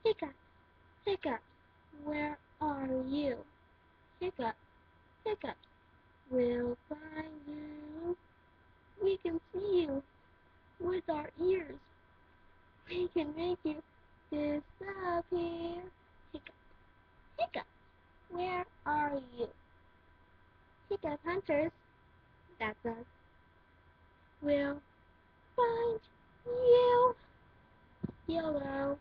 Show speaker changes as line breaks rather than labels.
Hiccup, hiccup, where are you? Hiccup, hiccup, we'll find you. We can see you with our ears. We can make you disappear. Hiccup, hiccup, where are you? Hiccup hunters, that's us. We'll find you. YOLO.